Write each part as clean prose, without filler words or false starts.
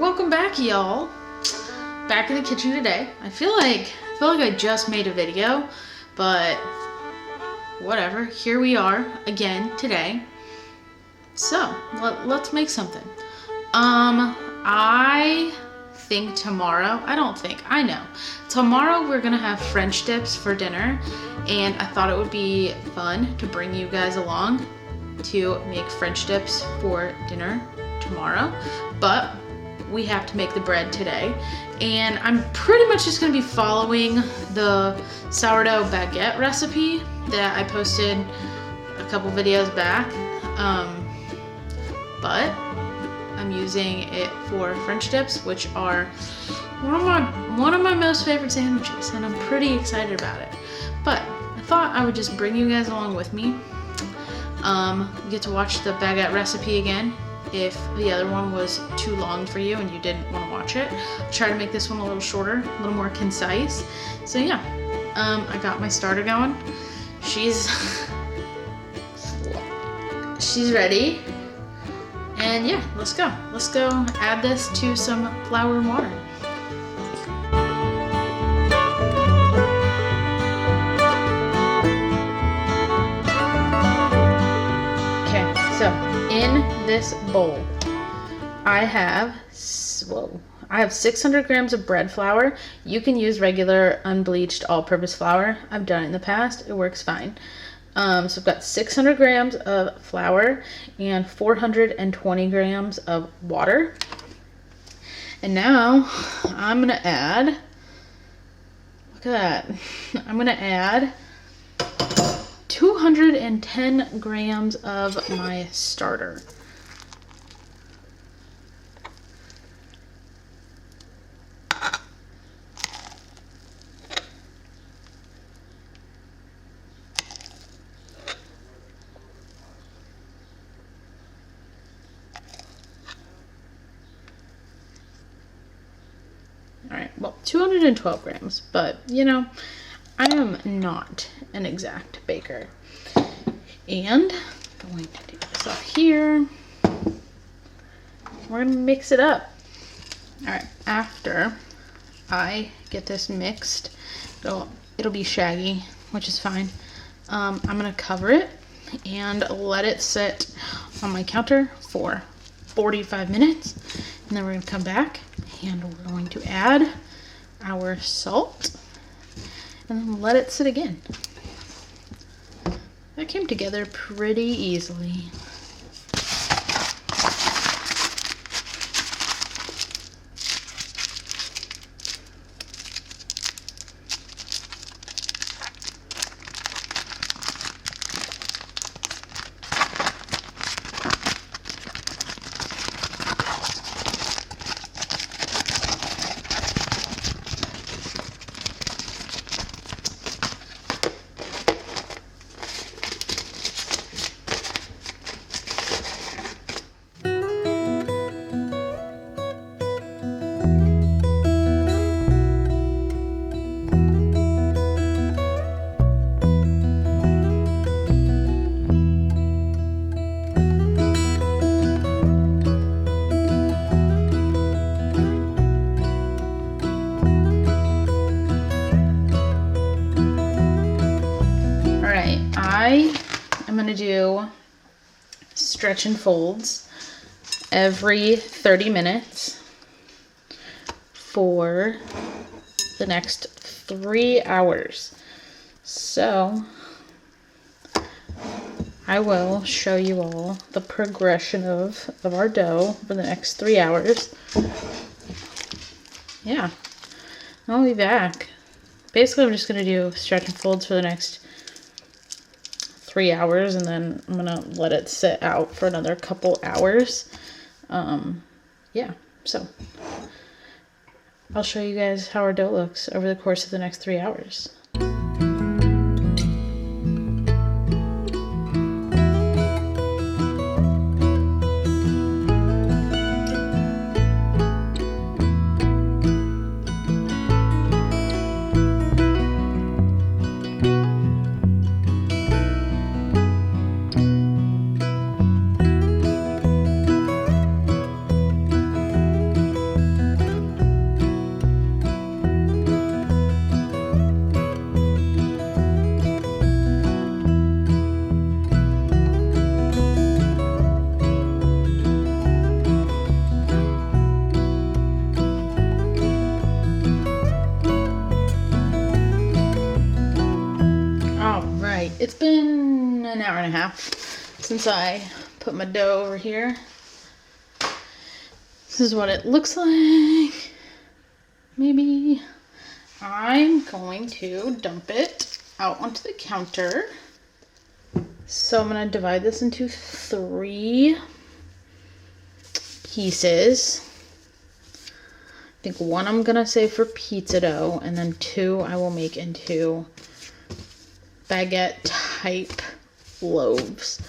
welcome back, y'all. Back in the kitchen today. I feel like I just made a video, but whatever. Here we are again today. So let's make something. I think tomorrow. I know. Tomorrow we're gonna have French dips for dinner, and I thought it would be fun to bring you guys along to make French dips for dinner tomorrow, but we have to make the bread today, and I'm pretty much just gonna be following the sourdough baguette recipe that I posted a couple videos back, but I'm using it for French dips, which are one of my most favorite sandwiches, and I'm pretty excited about it. But I thought I would just bring you guys along with me. Get to watch the baguette recipe again if the other one was too long for you and you didn't want to watch it. I'll try to make this one a little shorter, a little more concise. So yeah, I got my starter going. She's ready. And yeah, let's go. Let's go add this to some flour and water. So in this bowl, I have 600 grams of bread flour. You can use regular unbleached all-purpose flour. I've done it in the past. It works fine. So I've got 600 grams of flour and 420 grams of water. And now I'm gonna add, look at that. I'm gonna add 210 grams of my starter. All right, well, 212 grams, but you know, I am not an exact baker. And I'm going to do this up here. We're gonna mix it up. All right, after I get this mixed, it'll be shaggy, which is fine. I'm gonna cover it and let it sit on my counter for 45 minutes. And then we're gonna come back and we're going to add our salt and then let it sit again. That came together pretty easily. I'm gonna do stretch and folds every 30 minutes for the next 3 hours. So I will show you all the progression of our dough for the next 3 hours. Yeah, I'll be back. Basically, I'm just gonna do stretch and folds for the next 3 hours, and then I'm gonna let it sit out for another couple hours. Yeah, so I'll show you guys how our dough looks over the course of the next 3 hours. It's been an hour and a half since I put my dough over here. This is what it looks like. Maybe I'm going to dump it out onto the counter. So I'm going to divide this into 3 pieces. I think 1 I'm going to save for pizza dough, and then 2 I will make into baguette type loaves.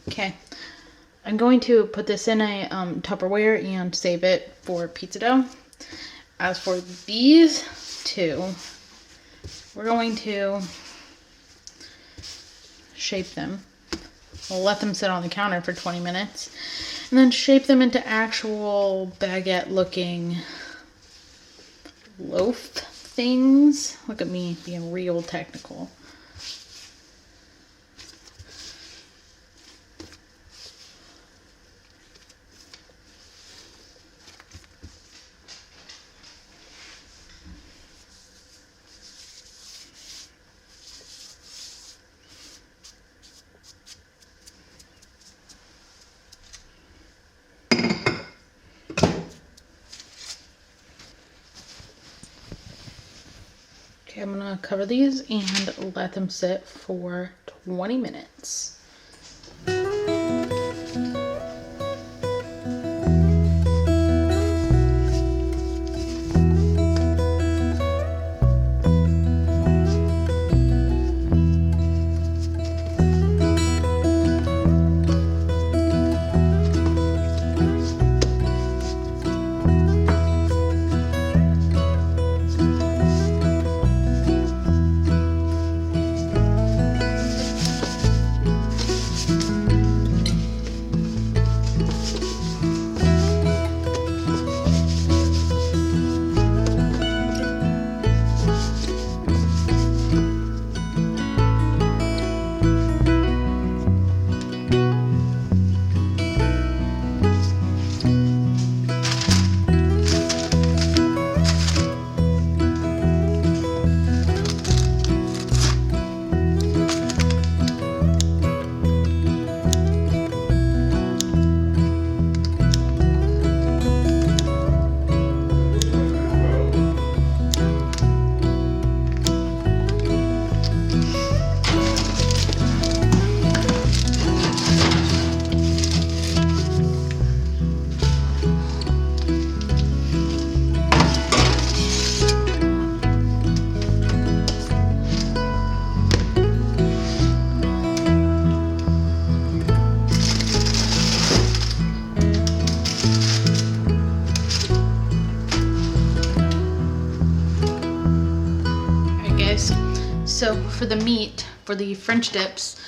Okay. I'm going to put this in a Tupperware and save it for pizza dough. As for these 2, we're going to shape them. We'll let them sit on the counter for 20 minutes and then shape them into actual baguette looking loaf things. Look at me being real technical. Okay, I'm gonna cover these and let them sit for 20 minutes. So for the meat, for the French dips,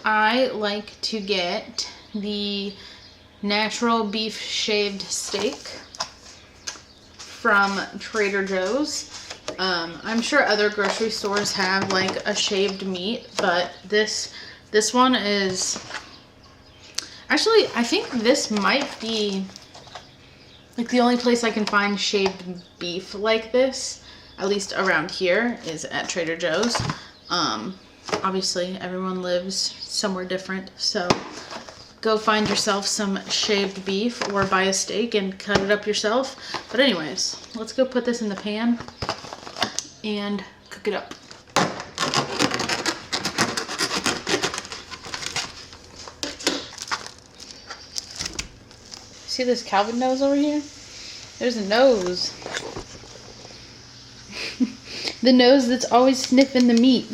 I like to get the natural beef shaved steak from Trader Joe's. I'm sure other grocery stores have like a shaved meat, but this one is actually, I think this might be like the only place I can find shaved beef like this, at least around here, is at Trader Joe's. Obviously everyone lives somewhere different, so go find yourself some shaved beef or buy a steak and cut it up yourself. But anyways, let's go put this in the pan and cook it up. See this Calvin nose over here? There's a nose. The nose that's always sniffing the meat.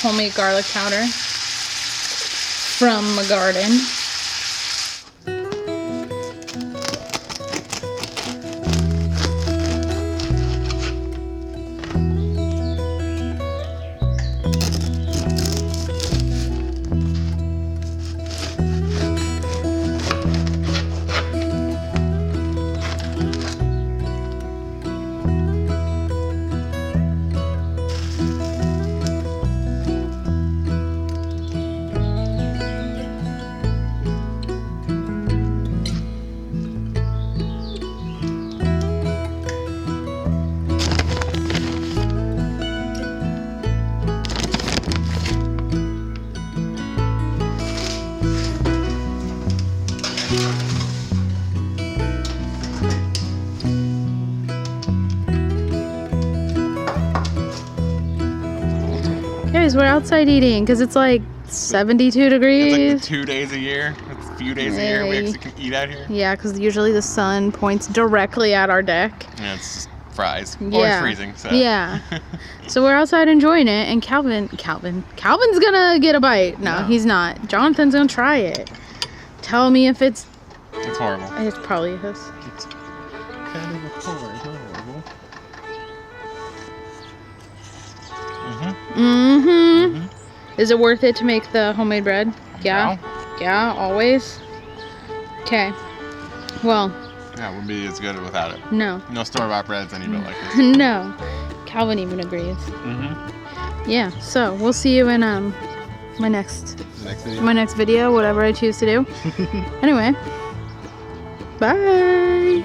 Homemade garlic powder from my garden. guys, we're outside eating because it's like 72 degrees. It's like the 2 days a year. It's a few days a year we actually can eat out here. Yeah, because usually the sun points directly at our deck. Yeah, it's just fries. Yeah. Always freezing. So. Yeah. So we're outside enjoying it, and Calvin's gonna get a bite. No, he's not. Jonathan's gonna try it. Tell me if it's... It's horrible. It probably is. It's kind of a horror. It's not horrible. Is it worth it to make the homemade bread? Yeah. Yeah, always. Okay. Well. Yeah, it wouldn't be as good without it. No. No store-bought breads any bit like this. No. Calvin even agrees. Yeah. So we'll see you in my next video, whatever I choose to do. Anyway. Bye.